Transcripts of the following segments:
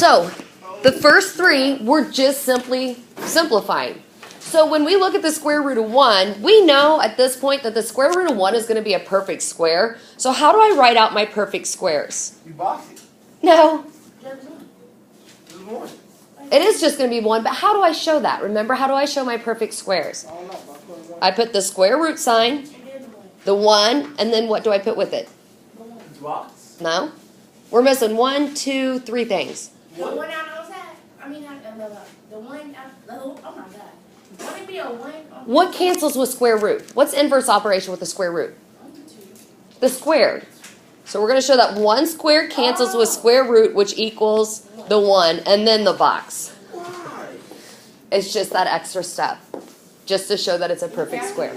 So the first three, we're just simply simplifying. So when we look at the square root of 1, we know at this point that the square root of 1 is going to be a perfect square. So how do I write out my perfect squares? You box it. No. There's one. It is just going to be 1, but how do I show that? Remember, how do I show my perfect squares? I don't know. But I put one. I put the square root sign, the 1, and then what do I put with it? Box. No? We're missing 1, 2, 3 things. The one on the outside. I mean, the one. Oh my God. Would it be a one? What cancels with square root? What's inverse operation with the square root? The squared. So we're going to show that 1 squared cancels with square root, which equals the 1, and then the box. Why? It's just that extra step, just to show that it's a perfect square.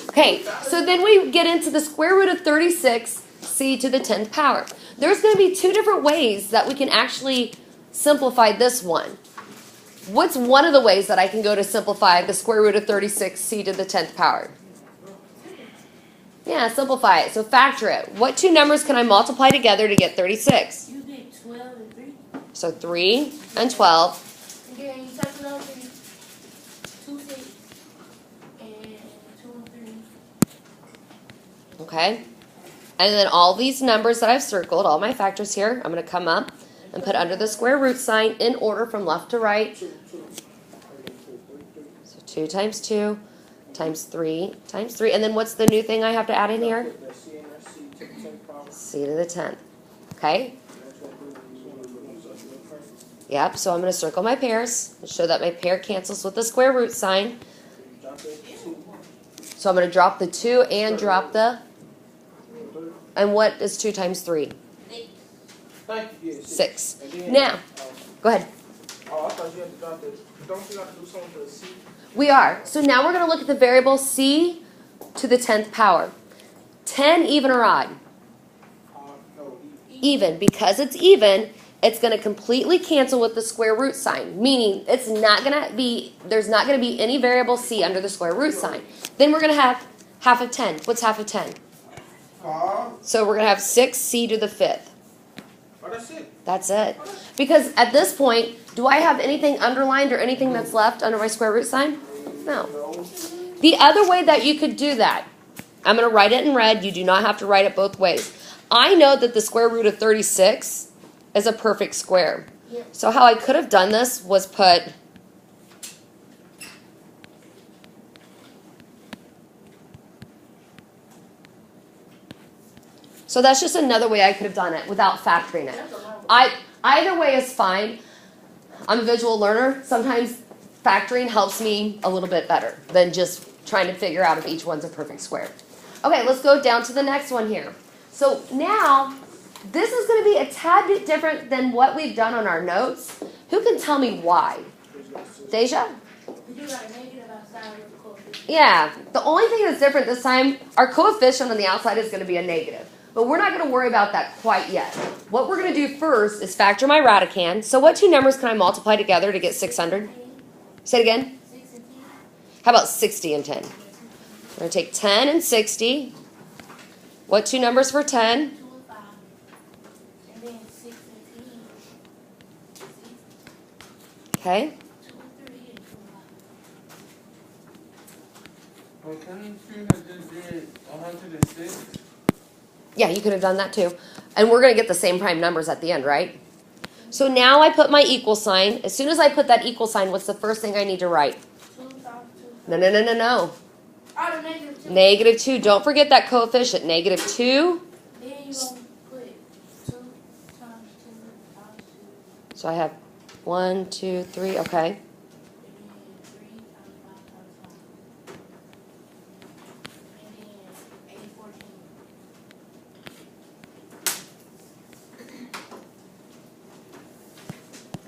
Okay, so then we get into the square root of 36, c to the 10th power. There's going to be 2 different ways that we can actually simplify this one. What's one of the ways that I can go to simplify the square root of 36, c to the 10th power? Yeah, simplify it. So factor it. What 2 numbers can I multiply together to get 36? You get 12 and 3. So 3 and 12. And then you type it over 2, 6, and 2 and 3. Okay? And then all these numbers that I've circled, all my factors here, I'm going to come up and put under the square root sign in order from left to right. So 2 times 2 times 3 times 3. And then what's the new thing I have to add in here? C to the 10th. Okay? Yep, so I'm going to circle my pairs and show that my pair cancels with the square root sign. So I'm going to drop the 2 and drop the... And what is 2 times 3? 6. Now, go ahead. Oh, I thought you had to drop the. Don't you have to do something for the C? We are. So now we're going to look at the variable c to the 10th power. 10 even or odd? No. Even. Because it's even, it's going to completely cancel with the square root sign. Meaning it's not going to be, there's not going to be any variable c under the square root sign. Then we're going to have half of 10. What's half of 10? So we're going to have 6c to the 5th. Oh, that's it. That's it. Because at this point, do I have anything underlined or anything that's left under my square root sign? No. The other way that you could do that, I'm going to write it in red. You do not have to write it both ways. I know that the square root of 36 is a perfect square. So how I could have done this was put... So that's just another way I could have done it without factoring it. Either way is fine. I'm a visual learner. Sometimes factoring helps me a little bit better than just trying to figure out if each one's a perfect square. Okay, let's go down to the next one here. So now, this is going to be a tad bit different than what we've done on our notes. Who can tell me why? Deja? You got a negative outside of the coefficient. Yeah, the only thing that's different this time, our coefficient on the outside is going to be a negative. But we're not going to worry about that quite yet. What we're going to do first is factor my radicand. So what 2 numbers can I multiply together to get 600? Say it again. 6 and 10. How about 60 and 10? We're going to take 10 and 60. What 2 numbers for 10? 2 and 5. And then 6 and 10. Okay. 2 and 3 and 2 and 5. Well, can you have just did 106? Yeah, you could have done that too. And we're going to get the same prime numbers at the end, right? So now I put my equal sign. As soon as I put that equal sign, what's the first thing I need to write? 2 and 5, 2. No. Oh, the negative 2. Negative 2. Don't forget that coefficient. Negative 2. Then you're going to put 2 times 2 times 2. So I have 1, 2, 3. Okay. And then 3 times 5 times 5. And then 8, 14.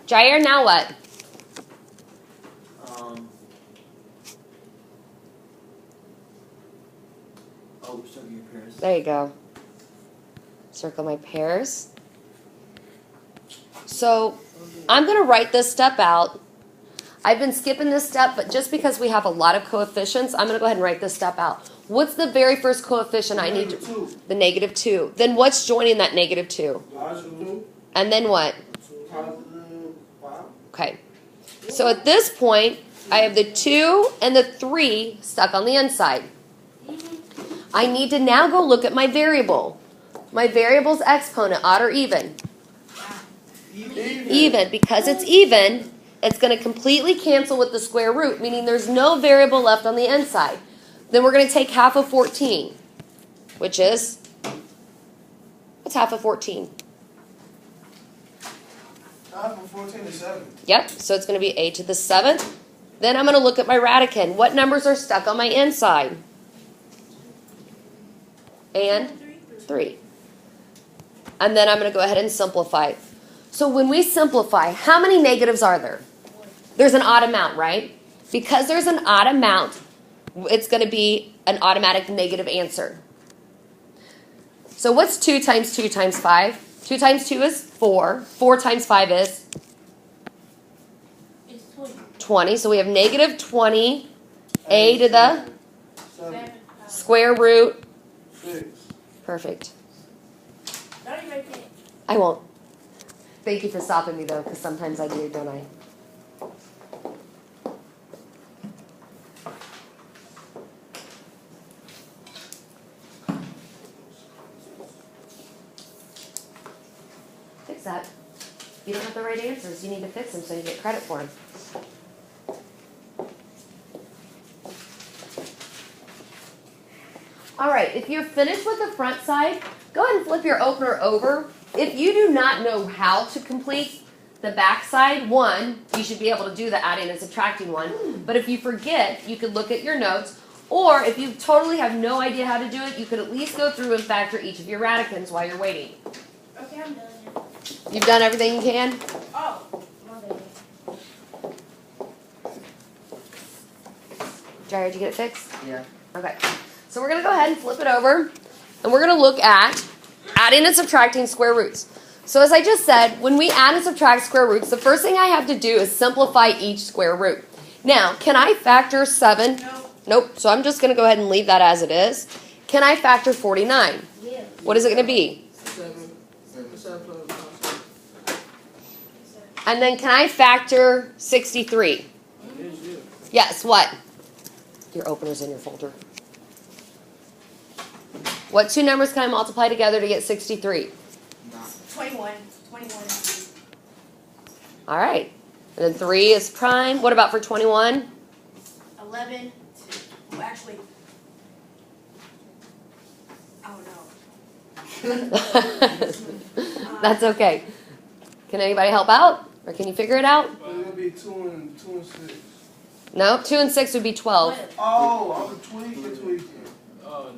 Jair, now what? Circle your pairs. There you go. Circle my pairs. So I'm going to write this step out. I've been skipping this step, but just because we have a lot of coefficients, I'm going to go ahead and write this step out. What's the very first coefficient I need? The negative 2. Then what's joining that negative 2? And then what? Okay. So at this point, I have the 2 and the 3 stuck on the inside. I need to now go look at my variable. My variable's exponent, odd or even? Even. Because it's even, it's going to completely cancel with the square root, meaning there's no variable left on the inside. Then we're going to take half of 14, which is, what's half of 14? Half of 14 is 7. Yep, so it's going to be a to the 7th. Then I'm going to look at my radicand. What numbers are stuck on my inside? And 3. And then I'm going to go ahead and simplify. So when we simplify, how many negatives are there? There's an odd amount, right? Because there's an odd amount, it's going to be an automatic negative answer. So what's 2 times 2 times 5? 2 times 2 is 4. 4 times 5 is? It's 20. 20. So we have negative 20 a to the 7. square root. 6. Perfect. Don't even make it. I won't. Thank you for stopping me, though, because sometimes I do, don't I? Fix that. If you don't have the right answers, you need to fix them so you get credit for them. All right, if you're finished with the front side, go ahead and flip your opener over. If you do not know how to complete the back side, one, you should be able to do the adding and subtracting one. But if you forget, you could look at your notes. Or if you totally have no idea how to do it, you could at least go through and factor each of your radicands while you're waiting. Okay, I'm done now. You've done everything you can? Oh, my bad. Jared, did you get it fixed? Yeah. Okay. So we're going to go ahead and flip it over. And we're going to look at adding and subtracting square roots. So as I just said, when we add and subtract square roots, the first thing I have to do is simplify each square root. Now, can I factor 7? No. Nope. So I'm just going to go ahead and leave that as it is. Can I factor 49? Yeah. What is it going to be? 7. 7 plus. And then can I factor 63? Yes, what? Your opener's in your folder. What 2 numbers can I multiply together to get 63? 21. 21. All right. And then 3 is prime. What about for 21? 11. Well, actually, oh no. That's okay. Can anybody help out? Or can you figure it out? It's going to be 2 and 6. No, 2 and 6 would be 12. Oh, I'm tweaking. Oh,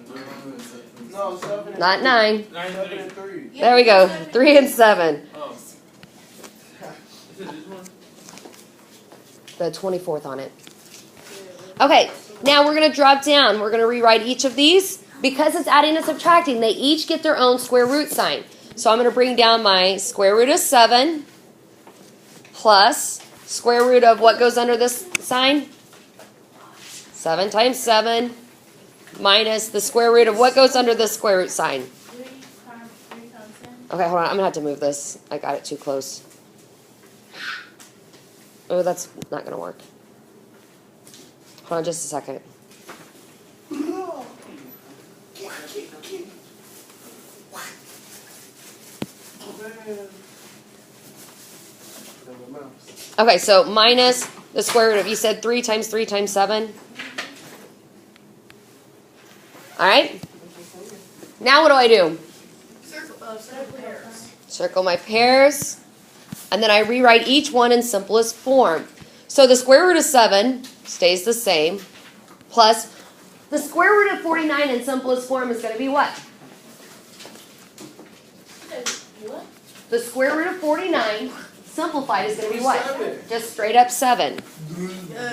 No, 7 and Not 9. 7 and 3. There we go. 3 and 7. Oh. Is it this one? The 24th on it. Okay, now we're going to drop down. We're going to rewrite each of these. Because it's adding and subtracting, they each get their own square root sign. So I'm going to bring down my square root of 7 plus square root of what goes under this sign? 7 times 7 minus the square root of what goes under the square root sign? 3 times 10. Okay, hold on. I'm going to have to move this. I got it too close. Oh, that's not going to work. Hold on just a second. Okay, so minus the square root of, you said 3 times 3 times 7. All right? Now what do I do? Circle pairs. Circle my pairs. And then I rewrite each one in simplest form. So the square root of 7 stays the same. Plus, the square root of 49 in simplest form is going to be what? What? The square root of 49 simplified is going to be what? 7. Just straight up 7.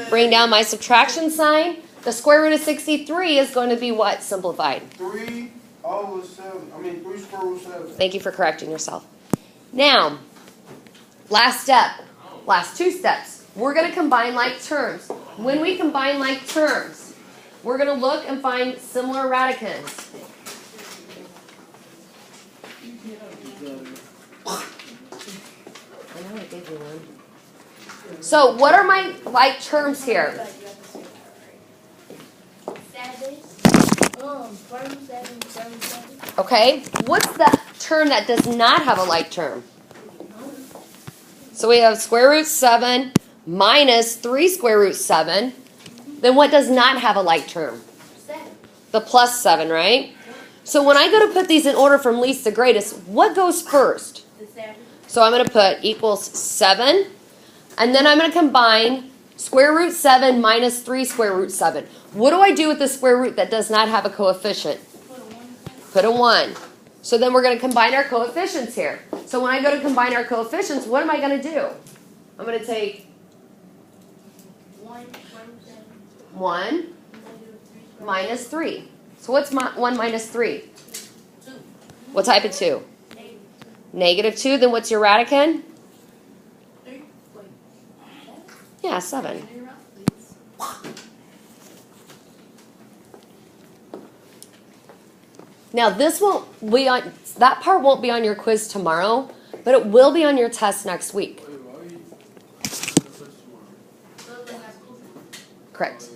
Bring down my subtraction sign. The square root of 63 is going to be what simplified? 3 over 7. I mean, 3 square root 7. Thank you for correcting yourself. Now, last step. Last 2 steps. We're going to combine like terms. When we combine like terms, we're going to look and find similar radicands. I know I gave you one. So what are my like terms here? 7. Square root 7, square root 7. Okay, what's the term that does not have a like term? So we have square root 7 minus 3 square root 7. Then what does not have a like term? 7. The plus 7, right? So when I go to put these in order from least to greatest, what goes first? The 7. So I'm going to put equals 7, and then I'm going to combine square root 7 minus 3 square root 7. What do I do with the square root that does not have a coefficient? Put a 1. So then we're going to combine our coefficients here. So when I go to combine our coefficients, what am I going to do? I'm going to take 1 square root 7. 1 Negative 3 square minus 3. So what's 1 minus 3? 2. What type of 2? Negative 2. Negative 2. Then what's your radicand? 3. Wait. Yeah, 7. Now this won't be on, that part won't be on your quiz tomorrow, but it will be on your test next week. Wait, why are you? So then that's cool. Correct.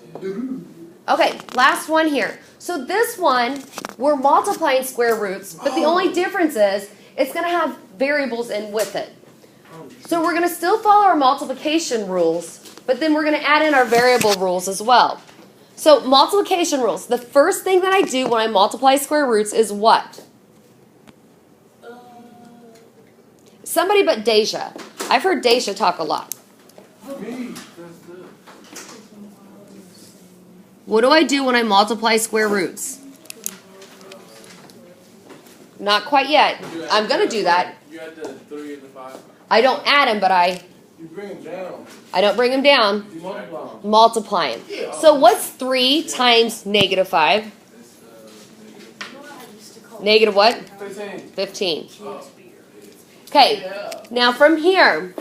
Okay, last one here. So this one, we're multiplying square roots, but the only difference is it's going to have variables in with it. So we're going to still follow our multiplication rules, but then we're going to add in our variable rules as well. So multiplication rules. The first thing that I do when I multiply square roots is what? Somebody but Deja. I've heard Deja talk a lot. Me. That's it. What do I do when I multiply square roots? Not quite yet. I'm going to do that. You had the 3 and the 5. I don't add them, but You bring it down. I don't bring them down. You multiply 'em. Multiply them. So what's 3 times negative 5? It's negative. Negative what? 15. 15. Oh. Okay, Yeah. now from here,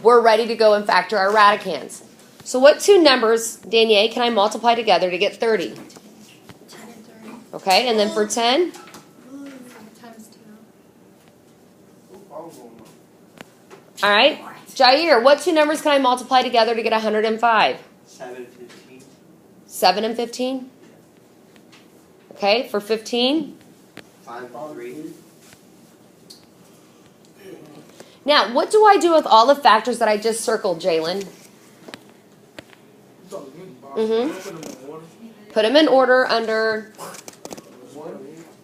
we're ready to go and factor our radicands. So what two numbers, Danielle, can I multiply together to get 30? 10 and 30. Okay, and then for 10? Times 2. All right. Jair, what two numbers can I multiply together to get 105? 7 and 15. 7 and 15? Okay, for 15? 5 and 3. Now, what do I do with all the factors that I just circled, Jalen? Put them in order under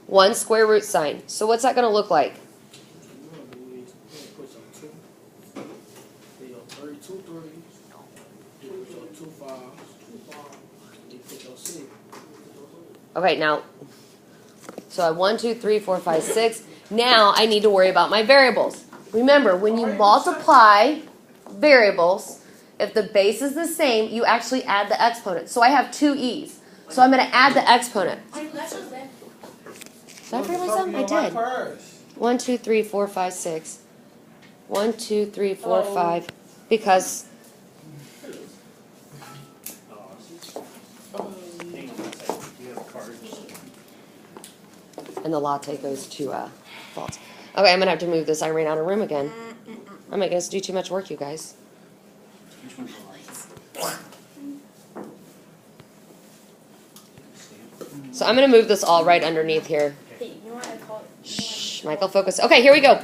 one square root sign. So what's that going to look like? Okay, now, so I have 1, 2, 3, 4, 5, 6. Now I need to worry about my variables. Remember, when you multiply variables, if the base is the same, you actually add the exponent. So I have 2 e's. So I'm going to add the exponent. That's just that. Did I forget something? I did. 1, 2, 3, 4, 5, 6. 1, 2, 3, 4, 5. Because and the latte goes to fault. Okay, I'm going to have to move this. I ran out of room again. I'm making us do too much work, you guys. So I'm going to move this all right underneath here. Hey, you know what I call it? Shh, Michael, focus. Okay, here we go.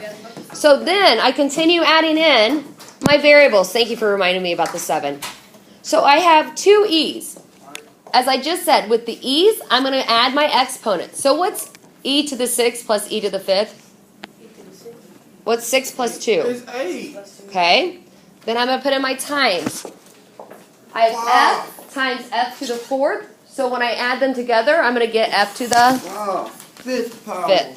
So then I continue adding in my variables. Thank you for reminding me about the 7. So I have 2 e's. As I just said, with the e's, I'm going to add my exponent. So what's e to the 6th plus e to the 5th? What's 6 plus 2? It's 8. Okay. Then I'm going to put in my times. I have f times f to the 4th. So when I add them together, I'm going to get f to the Wow. 5th power. 5th.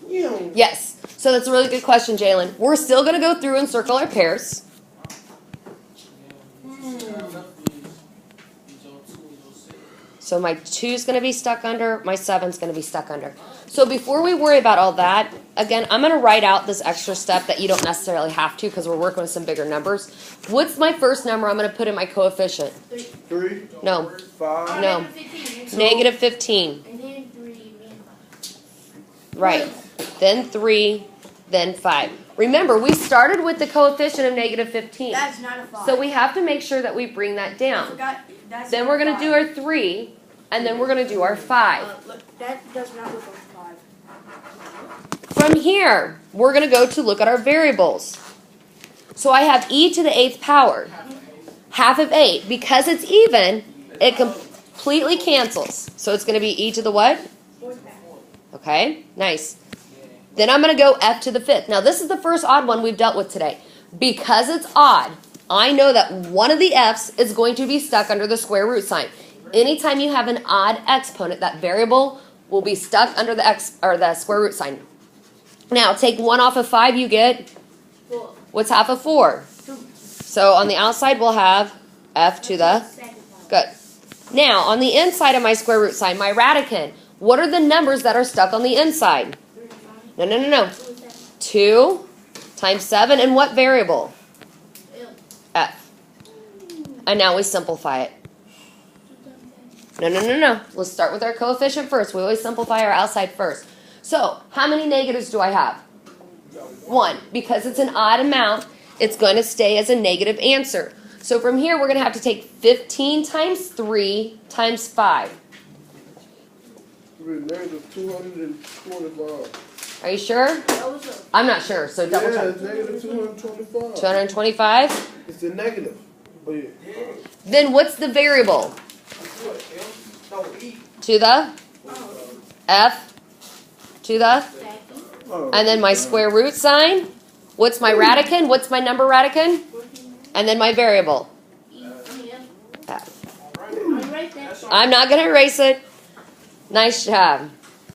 You Yes. So that's a really good question, Jalen. We're still going to go through and circle our pairs. So my 2's going to be stuck under, my 7's going to be stuck under. So before we worry about all that, again, I'm going to write out this extra step that you don't necessarily have to because we're working with some bigger numbers. What's my first number I'm going to put in my coefficient? 3, No. 5. No. Negative 15. And then 3 and 5. Right. Then 3, then 5. Remember, we started with the coefficient of negative 15. That's not a 5. So we have to make sure that we bring that I down. forgot. That's Then not we're a going to do 5. our 3, and then we're going to do our 5. Look, that does not look like a 5. From here, we're going to go to look at our variables. So I have e to the 8th power. Half of 8. Because it's even, it completely cancels. So it's going to be e to the what? 4th power. Okay, nice. Then I'm going to go f to the 5th. Now this is the first odd one we've dealt with today. Because it's odd, I know that one of the f's is going to be stuck under the square root sign. Anytime you have an odd exponent, that variable will be stuck under the the square root sign. Now take 1 off of 5, you get, 4. what's half of 4? 2. So on the outside we'll have f to the, Second power. good. Now on the inside of my square root sign, my radicand, what are the numbers that are stuck on the inside? 3 and 5. No. 2 and 7. 2 times 7, and what variable? L. F. And now we simplify it. 2 times 10. No. Let's start with our coefficient first. We always simplify our outside first. So, how many negatives do I have? 1. Because it's an odd amount, it's going to stay as a negative answer. So from here, we're going to have to take 15 times 3 times 5. Negative 225. Are you sure? That was a I'm not sure, so double Yeah, check. it's negative 225. 225. It's a negative. Oh, yeah. Then what's the variable? To the F to the, second. Oh. and then my square root sign. What's my radicand? What's my number radicand? 14. And then my variable. E. I mean, F. F. I write that. I'm not going to erase it. Nice job.